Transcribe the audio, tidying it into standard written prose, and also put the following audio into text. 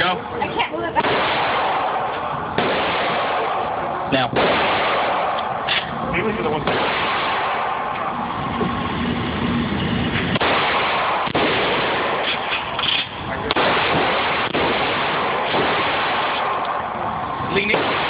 Go. I can't move it back. Now. Maybe for the one second. Lean in.